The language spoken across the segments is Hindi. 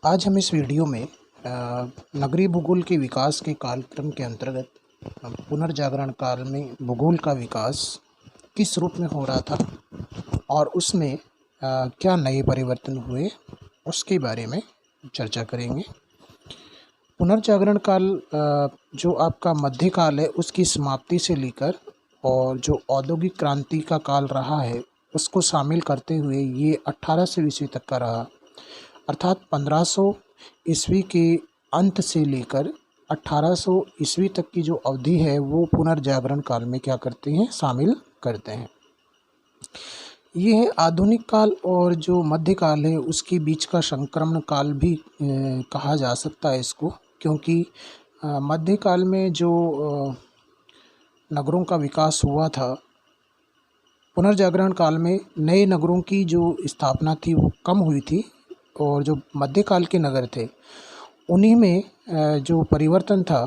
आज हम इस वीडियो में नगरीय भूगोल के विकास के कालक्रम के अंतर्गत पुनर्जागरण काल में भूगोल का विकास किस रूप में हो रहा था और उसमें क्या नए परिवर्तन हुए उसके बारे में चर्चा करेंगे। पुनर्जागरण काल जो आपका मध्यकाल है उसकी समाप्ति से लेकर और जो औद्योगिक क्रांति का काल रहा है उसको शामिल करते हुए ये 1800 ईस्वी तक का रहा, अर्थात 1500 ईस्वी के अंत से लेकर 1800 ईस्वी तक की जो अवधि है वो पुनर्जागरण काल में क्या करते हैं, शामिल करते हैं। ये है आधुनिक काल और जो मध्यकाल है उसके बीच का संक्रमण काल भी कहा जा सकता है इसको, क्योंकि मध्यकाल में जो नगरों का विकास हुआ था, पुनर्जागरण काल में नए नगरों की जो स्थापना थी वो कम हुई थी और जो मध्यकाल के नगर थे उन्हीं में जो परिवर्तन था,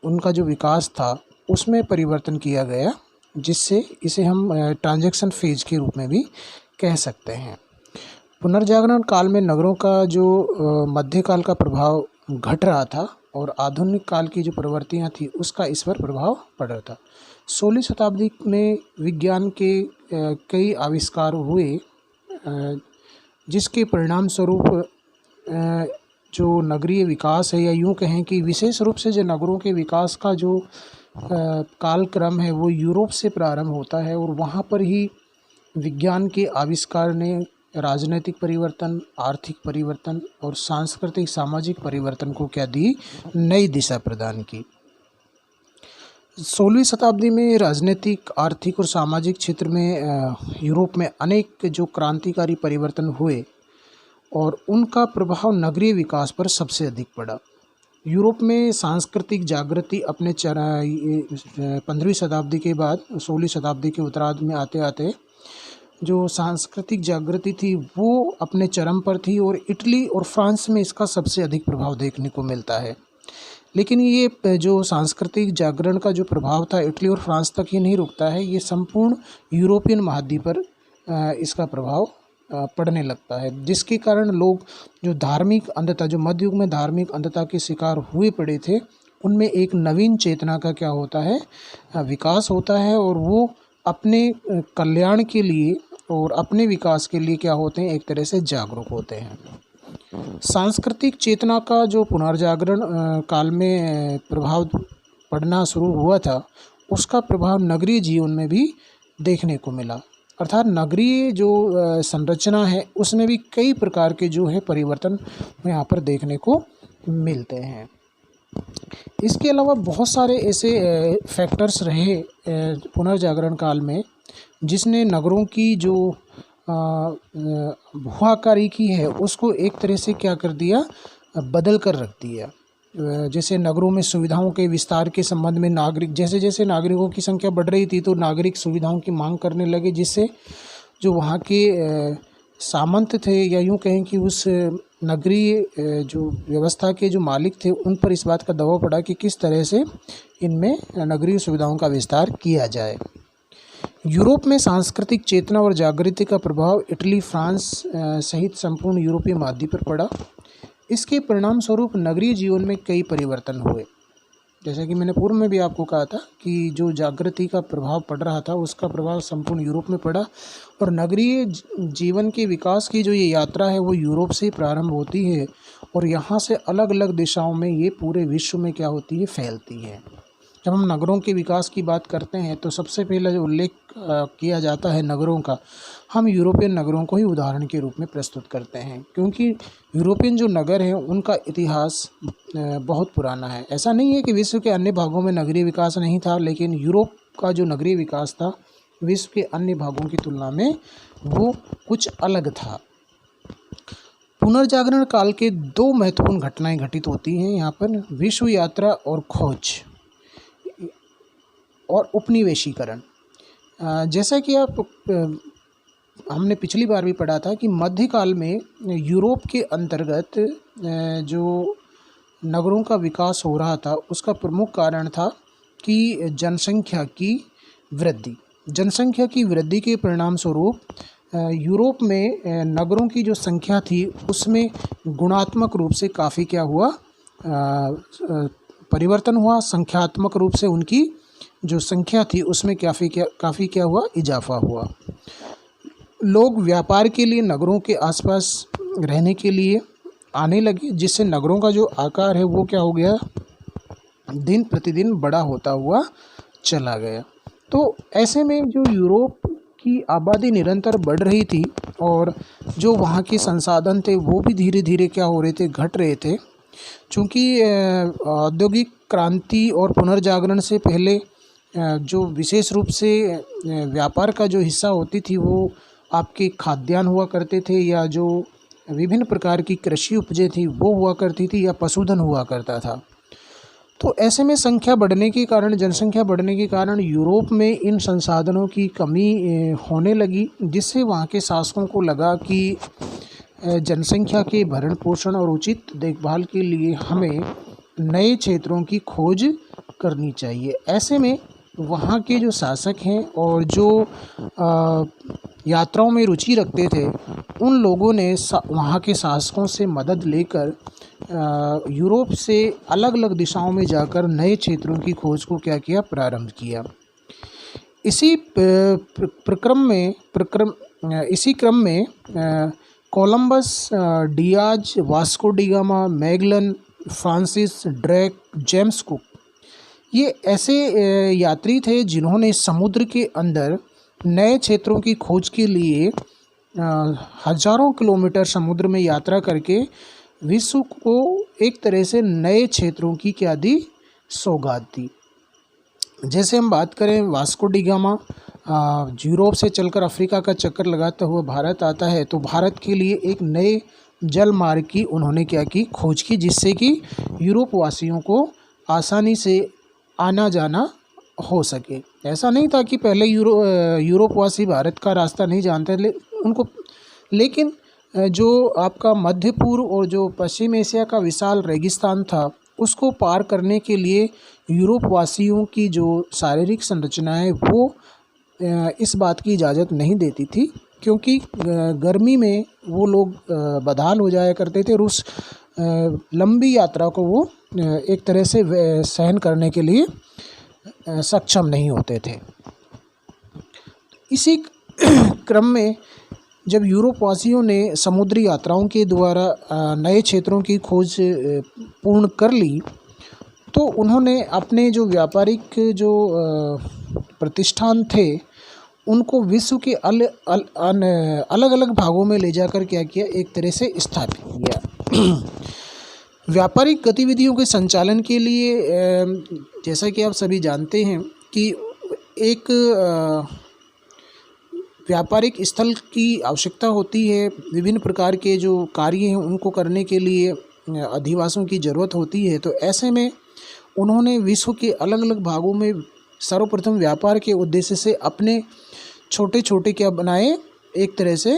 उनका जो विकास था उसमें परिवर्तन किया गया, जिससे इसे हम ट्रांजैक्शन फेज के रूप में भी कह सकते हैं। पुनर्जागरण काल में नगरों का जो मध्यकाल का प्रभाव घट रहा था और आधुनिक काल की जो प्रवृत्तियां थी उसका इस पर प्रभाव पड़ रहा था। 16वीं शताब्दी में विज्ञान के कई आविष्कार हुए, जिसके परिणाम स्वरूप जो नगरीय विकास है, या यूँ कहें कि विशेष रूप से जो नगरों के विकास का जो कालक्रम है वो यूरोप से प्रारंभ होता है और वहाँ पर ही विज्ञान के आविष्कार ने राजनीतिक परिवर्तन, आर्थिक परिवर्तन और सांस्कृतिक सामाजिक परिवर्तन को क्या दी, नई दिशा प्रदान की। 16वीं शताब्दी में राजनीतिक, आर्थिक और सामाजिक क्षेत्र में यूरोप में अनेक जो क्रांतिकारी परिवर्तन हुए और उनका प्रभाव नगरीय विकास पर सबसे अधिक पड़ा। यूरोप में सांस्कृतिक जागृति अपने 15वीं शताब्दी के बाद 16वीं शताब्दी के उत्तरार्ध में आते आते जो सांस्कृतिक जागृति थी वो अपने चरम पर थी और इटली और फ्रांस में इसका सबसे अधिक प्रभाव देखने को मिलता है। लेकिन ये जो सांस्कृतिक जागरण का जो प्रभाव था इटली और फ्रांस तक ही नहीं रुकता है, ये संपूर्ण यूरोपियन महाद्वीप पर इसका प्रभाव पड़ने लगता है, जिसके कारण लोग जो धार्मिक अंधता, जो मध्ययुग में धार्मिक अंधता के शिकार हुए पड़े थे, उनमें एक नवीन चेतना का क्या होता है, विकास होता है और वो अपने कल्याण के लिए और अपने विकास के लिए क्या होते हैं, एक तरह से जागरूक होते हैं। सांस्कृतिक चेतना का जो पुनर्जागरण काल में प्रभाव पड़ना शुरू हुआ था, उसका प्रभाव नगरीय जीवन में भी देखने को मिला, अर्थात नगरीय जो संरचना है उसमें भी कई प्रकार के जो है परिवर्तन यहाँ पर देखने को मिलते हैं। इसके अलावा बहुत सारे ऐसे फैक्टर्स रहे पुनर्जागरण काल में जिसने नगरों की जो भूआकारी की है उसको एक तरह से क्या कर दिया, बदल कर रख दिया। जैसे नगरों में सुविधाओं के विस्तार के संबंध में नागरिक, जैसे जैसे नागरिकों की संख्या बढ़ रही थी तो नागरिक सुविधाओं की मांग करने लगे, जिससे जो वहाँ के सामंत थे, या यूँ कहें कि उस नगरीय जो व्यवस्था के जो मालिक थे उन पर इस बात का दबाव पड़ा कि किस तरह से इनमें नगरीय सुविधाओं का विस्तार किया जाए। यूरोप में सांस्कृतिक चेतना और जागृति का प्रभाव इटली, फ्रांस सहित संपूर्ण यूरोपीय महाद्वीप पर पड़ा। इसके परिणाम स्वरूप नगरीय जीवन में कई परिवर्तन हुए। जैसा कि मैंने पूर्व में भी आपको कहा था कि जो जागृति का प्रभाव पड़ रहा था उसका प्रभाव संपूर्ण यूरोप में पड़ा और नगरीय जीवन के विकास की जो ये यात्रा है वो यूरोप से ही प्रारंभ होती है और यहाँ से अलग अलग दिशाओं में ये पूरे विश्व में क्या होती है, फैलती है। जब हम नगरों के विकास की बात करते हैं तो सबसे पहले जो उल्लेख किया जाता है नगरों का, हम यूरोपियन नगरों को ही उदाहरण के रूप में प्रस्तुत करते हैं, क्योंकि यूरोपियन जो नगर हैं उनका इतिहास बहुत पुराना है। ऐसा नहीं है कि विश्व के अन्य भागों में नगरीय विकास नहीं था, लेकिन यूरोप का जो नगरीय विकास था विश्व के अन्य भागों की तुलना में वो कुछ अलग था। पुनर्जागरण काल के दो महत्वपूर्ण घटनाएं घटित होती हैं यहाँ पर, विश्व यात्रा और खोज और उपनिवेशीकरण। जैसा कि हमने पिछली बार भी पढ़ा था कि मध्यकाल में यूरोप के अंतर्गत जो नगरों का विकास हो रहा था उसका प्रमुख कारण था कि जनसंख्या की वृद्धि के परिणाम स्वरूप यूरोप में नगरों की जो संख्या थी उसमें गुणात्मक रूप से काफ़ी क्या हुआ, परिवर्तन हुआ। संख्यात्मक रूप से उनकी जो संख्या थी उसमें काफ़ी क्या हुआ, इजाफा हुआ। लोग व्यापार के लिए नगरों के आसपास रहने के लिए आने लगे, जिससे नगरों का जो आकार है वो क्या हो गया, दिन प्रतिदिन बड़ा होता हुआ चला गया। तो ऐसे में जो यूरोप की आबादी निरंतर बढ़ रही थी और जो वहाँ के संसाधन थे वो भी धीरे धीरे क्या हो रहे थे, घट रहे थे। चूँकि औद्योगिक क्रांति और पुनर्जागरण से पहले जो विशेष रूप से व्यापार का जो हिस्सा होती थी वो आपके खाद्यान्न हुआ करते थे, या जो विभिन्न प्रकार की कृषि उपजें थी वो हुआ करती थी, या पशुधन हुआ करता था। तो ऐसे में संख्या बढ़ने के कारण, जनसंख्या बढ़ने के कारण यूरोप में इन संसाधनों की कमी होने लगी, जिससे वहाँ के शासकों को लगा कि जनसंख्या के भरण पोषण और उचित देखभाल के लिए हमें नए क्षेत्रों की खोज करनी चाहिए। ऐसे में वहाँ के जो शासक हैं और जो यात्राओं में रुचि रखते थे, उन लोगों ने वहाँ के शासकों से मदद लेकर यूरोप से अलग अलग दिशाओं में जाकर नए क्षेत्रों की खोज को क्या किया, प्रारंभ किया। इसी क्रम में Columbus, Diaz, Vasco D gamma, Magellan, Francis Drake, James cook, ये ऐसे यात्री थे जिन्होंने समुद्र के अंदर नए क्षेत्रों की खोज के लिए हजारों किलोमीटर समुद्र में यात्रा करके विश्व को एक तरह से नए क्षेत्रों की क्या दी, सौगात दी। जैसे हम बात करें वास्को डी गामा, यूरोप से चलकर अफ्रीका का चक्कर लगाता हुआ भारत आता है, तो भारत के लिए एक नए जल मार्ग की उन्होंने क्या की, खोज की, जिससे कि यूरोप वासियों को आसानी से आना जाना हो सके। ऐसा नहीं था कि पहले यूरोप वासी भारत का रास्ता नहीं जानते लेकिन जो आपका मध्य पूर्व और जो पश्चिम एशिया का विशाल रेगिस्तान था उसको पार करने के लिए यूरोप वासियों की जो शारीरिक संरचना है वो इस बात की इजाज़त नहीं देती थी, क्योंकि गर्मी में वो लोग बदहाल हो जाया करते थे और उस लंबी यात्रा को वो एक तरह से सहन करने के लिए सक्षम नहीं होते थे। इसी क्रम में जब यूरोप वासियों ने समुद्री यात्राओं के द्वारा नए क्षेत्रों की खोज पूर्ण कर ली, तो उन्होंने अपने जो व्यापारिक जो प्रतिष्ठान थे उनको विश्व के अलग अलग भागों में ले जाकर क्या किया, एक तरह से स्थापित किया। व्यापारिक गतिविधियों के संचालन के लिए जैसा कि आप सभी जानते हैं कि एक व्यापारिक स्थल की आवश्यकता होती है। विभिन्न प्रकार के जो कार्य हैं उनको करने के लिए अधिवासियों की ज़रूरत होती है। तो ऐसे में उन्होंने विश्व के अलग अलग भागों में सर्वप्रथम व्यापार के उद्देश्य से अपने छोटे छोटे क्या बनाए, एक तरह से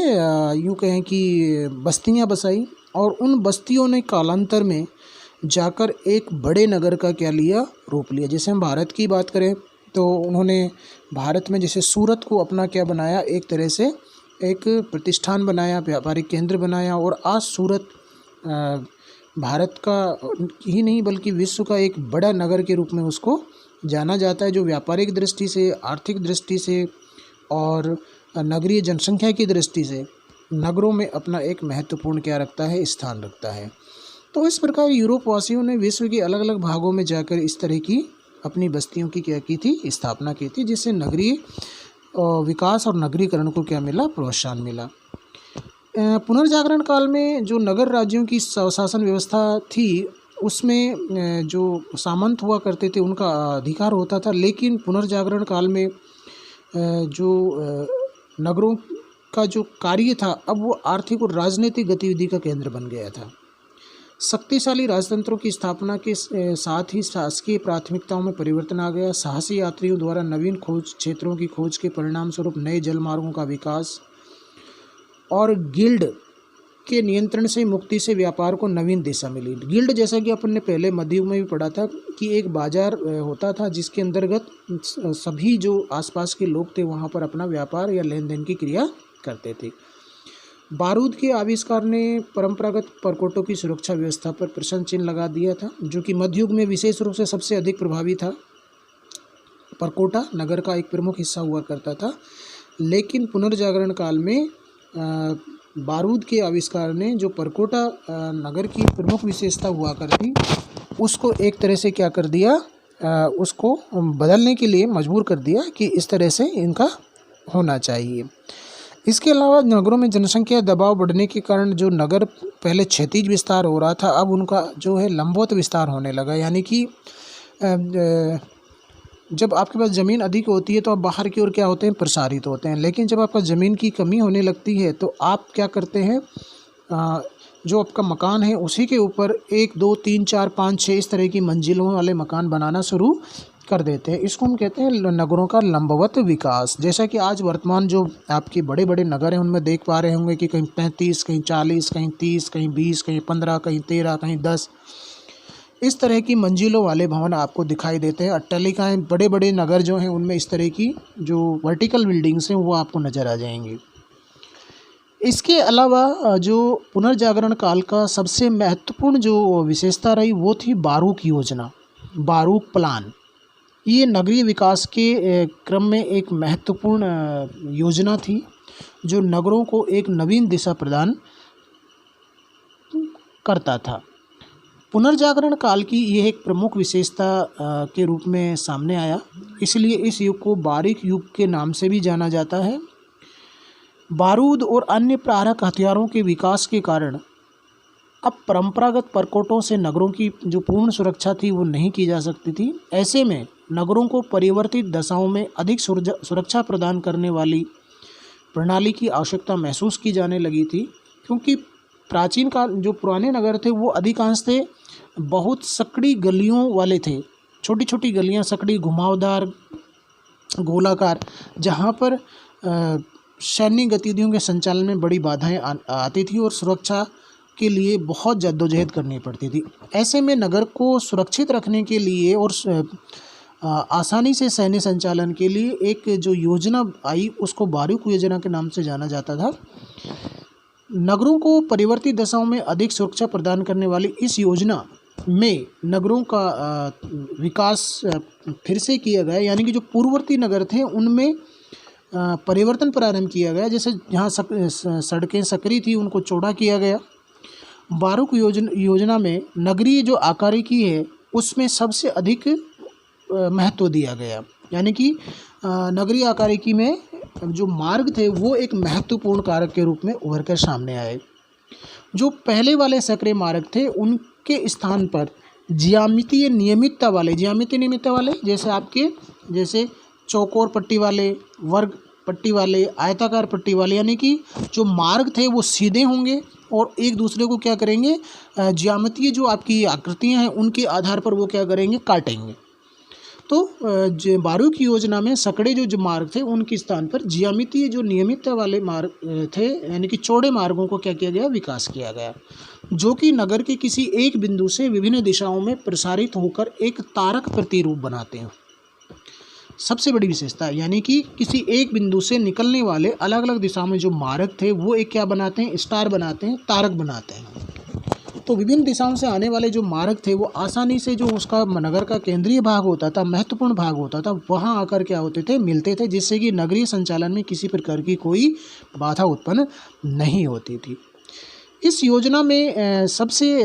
यूँ कहें कि बस्तियां बसाई, और उन बस्तियों ने कालांतर में जाकर एक बड़े नगर का क्या लिया, रूप लिया। जैसे हम भारत की बात करें तो उन्होंने भारत में जैसे सूरत को अपना क्या बनाया, एक तरह से एक प्रतिष्ठान बनाया, व्यापारिक केंद्र बनाया, और आज सूरत भारत का ही नहीं बल्कि विश्व का एक बड़ा नगर के रूप में उसको जाना जाता है, जो व्यापारिक दृष्टि से, आर्थिक दृष्टि से और नगरीय जनसंख्या की दृष्टि से नगरों में अपना एक महत्वपूर्ण क्या रखता है, स्थान रखता है। तो इस प्रकार यूरोप वासियों ने विश्व के अलग अलग भागों में जाकर इस तरह की अपनी बस्तियों की क्या की थी, स्थापना की थी, जिससे नगरीय विकास और नगरीकरण को क्या मिला, प्रोत्साहन मिला। पुनर्जागरण काल में जो नगर राज्यों की शासन व्यवस्था थी उसमें जो सामंत हुआ करते थे उनका अधिकार होता था, लेकिन पुनर्जागरण काल में जो नगरों का जो कार्य था अब वो आर्थिक और राजनीतिक गतिविधि का केंद्र बन गया था। शक्तिशाली राजतंत्रों की स्थापना के साथ ही शासकीय प्राथमिकताओं में परिवर्तन आ गया। साहसी यात्रियों द्वारा नवीन खोज क्षेत्रों की खोज के परिणाम स्वरूप नए जलमार्गों का विकास और गिल्ड के नियंत्रण से मुक्ति से व्यापार को नवीन दिशा मिली। गिल्ड, जैसा कि अपन ने पहले मध्य युग में भी पढ़ा था कि एक बाजार होता था जिसके अंतर्गत सभी जो आसपास के लोग थे वहाँ पर अपना व्यापार या लेन देन की क्रिया करते थे। बारूद के आविष्कार ने परंपरागत परकोटों की सुरक्षा व्यवस्था पर प्रश्न चिन्ह लगा दिया था, जो कि मध्ययुग में विशेष रूप से सबसे अधिक प्रभावी था। परकोटा नगर का एक प्रमुख हिस्सा हुआ करता था, लेकिन पुनर्जागरण काल में बारूद के आविष्कार ने जो परकोटा नगर की प्रमुख विशेषता हुआ करती, उसको एक तरह से क्या कर दिया, उसको बदलने के लिए मजबूर कर दिया कि इस तरह से इनका होना चाहिए। इसके अलावा नगरों में जनसंख्या दबाव बढ़ने के कारण जो नगर पहले क्षैतिज विस्तार हो रहा था, अब उनका जो है लंबवत विस्तार होने लगा। यानी कि जब आपके पास ज़मीन अधिक होती है तो आप बाहर की ओर क्या होते हैं, प्रसारित होते हैं। लेकिन जब आपका ज़मीन की कमी होने लगती है तो आप क्या करते हैं, जो आपका मकान है उसी के ऊपर 1 2 3 4 5 6 इस तरह की मंजिलों वाले मकान बनाना शुरू कर देते हैं। इसको हम कहते हैं नगरों का लंबवत विकास। जैसा कि आज वर्तमान जो आपके बड़े बड़े नगर हैं उनमें देख पा रहे होंगे कि कहीं 35, कहीं 40, कहीं 30, कहीं 20, कहीं 15, कहीं 13, कहीं 10 इस तरह की मंजिलों वाले भवन आपको दिखाई देते हैं। अट्टालिकाएँ, बड़े बड़े नगर जो हैं उनमें इस तरह की जो वर्टिकल बिल्डिंग्स हैं वो आपको नज़र आ जाएंगी। इसके अलावा जो पुनर्जागरण काल का सबसे महत्वपूर्ण जो विशेषता रही वो थी बारूक योजना, बारूक प्लान। ये नगरीय विकास के क्रम में एक महत्वपूर्ण योजना थी जो नगरों को एक नवीन दिशा प्रदान करता था। पुनर्जागरण काल की यह एक प्रमुख विशेषता के रूप में सामने आया, इसलिए इस युग को बारूक युग के नाम से भी जाना जाता है। बारूद और अन्य प्रारक हथियारों के विकास के कारण अब परंपरागत परकोटों से नगरों की जो पूर्ण सुरक्षा थी वो नहीं की जा सकती थी। ऐसे में नगरों को परिवर्तित दशाओं में अधिक सुरक्षा प्रदान करने वाली प्रणाली की आवश्यकता महसूस की जाने लगी थी, क्योंकि प्राचीन काल जो पुराने नगर थे वो अधिकांश थे बहुत सकड़ी गलियों वाले थे, छोटी छोटी गलियां, सकड़ी, घुमावदार, गोलाकार, जहां पर सैन्य गतिविधियों के संचालन में बड़ी बाधाएं आती थी और सुरक्षा के लिए बहुत जद्दोजहद करनी पड़ती थी। ऐसे में नगर को सुरक्षित रखने के लिए और आसानी से सैन्य संचालन के लिए एक जो योजना आई उसको बारूक योजना के नाम से जाना जाता था। नगरों को परिवर्तित दशाओं में अधिक सुरक्षा प्रदान करने वाली इस योजना में नगरों का विकास फिर से किया गया, यानी कि जो पूर्ववर्ती नगर थे उनमें परिवर्तन प्रारंभ किया गया। जैसे जहाँ सड़कें सकरी थी उनको चौड़ा किया गया। बारूक योजना में नगरीय जो आकारिकी है उसमें सबसे अधिक महत्व दिया गया, यानी कि नगरीय आकारिकी में जो मार्ग थे वो एक महत्वपूर्ण कारक के रूप में उभर कर सामने आए। जो पहले वाले सकरे मार्ग थे उनके स्थान पर ज्यामितीय नियमितता वाले जैसे चौकोर पट्टी वाले, वर्ग पट्टी वाले, आयताकार पट्टी वाले, यानी कि जो मार्ग थे वो सीधे होंगे और एक दूसरे को क्या करेंगे, ज्यामितीय जो आपकी आकृतियां हैं उनके आधार पर वो क्या करेंगे, काटेंगे। तो बारूक योजना में सकड़े जो मार्ग थे उनके स्थान पर ज्यामितीय जो नियमितता वाले मार्ग थे, यानी कि चौड़े मार्गों को क्या किया गया, विकास किया गया, जो कि नगर के किसी एक बिंदु से विभिन्न दिशाओं में प्रसारित होकर एक तारक प्रतिरूप बनाते हैं। सबसे बड़ी विशेषता, यानी कि किसी एक बिंदु से निकलने वाले अलग अलग दिशाओं में जो मार्ग थे वो एक क्या बनाते हैं, स्टार बनाते हैं, तारक बनाते हैं। तो विभिन्न दिशाओं से आने वाले जो मार्ग थे वो आसानी से जो उसका नगर का केंद्रीय भाग होता था, महत्वपूर्ण भाग होता था, वहाँ आकर क्या होते थे, मिलते थे, जिससे कि नगरीय संचालन में किसी प्रकार की कोई बाधा उत्पन्न नहीं होती थी। इस योजना में सबसे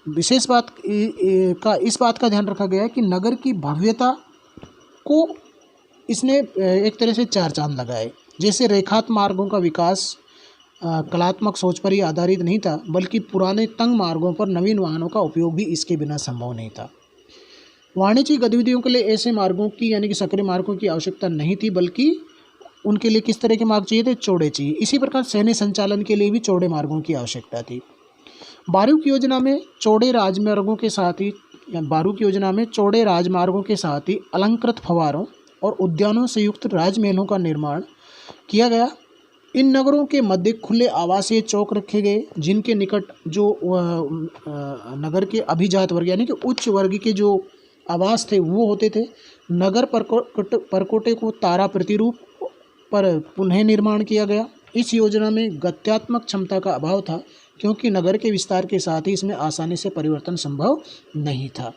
विशेष बात इस बात का ध्यान रखा गया कि नगर की भव्यता को इसने एक तरह से चार चांद लगाए। जैसे रेखात्मक मार्गों का विकास कलात्मक सोच पर ही आधारित नहीं था, बल्कि पुराने तंग मार्गों पर नवीन वाहनों का उपयोग भी इसके बिना संभव नहीं था। वाणिज्यिक गतिविधियों के लिए ऐसे मार्गों की, यानी कि सकरे मार्गों की आवश्यकता नहीं थी, बल्कि उनके लिए किस तरह के मार्ग चाहिए थे, चौड़े चाहिए। इसी प्रकार सैन्य संचालन के लिए भी चौड़े मार्गों की आवश्यकता थी। बारूक योजना में चौड़े राजमार्गों के साथ ही अलंकृत फव्वारों और उद्यानों से युक्त राजमहलों का निर्माण किया गया। इन नगरों के मध्य खुले आवासीय चौक रखे गए, जिनके निकट जो नगर के अभिजात वर्ग, यानी कि उच्च वर्ग के जो आवास थे वो होते थे। नगर परकोटे को तारा प्रतिरूप पर पुनः निर्माण किया गया। इस योजना में गत्यात्मक क्षमता का अभाव था, क्योंकि नगर के विस्तार के साथ ही इसमें आसानी से परिवर्तन संभव नहीं था।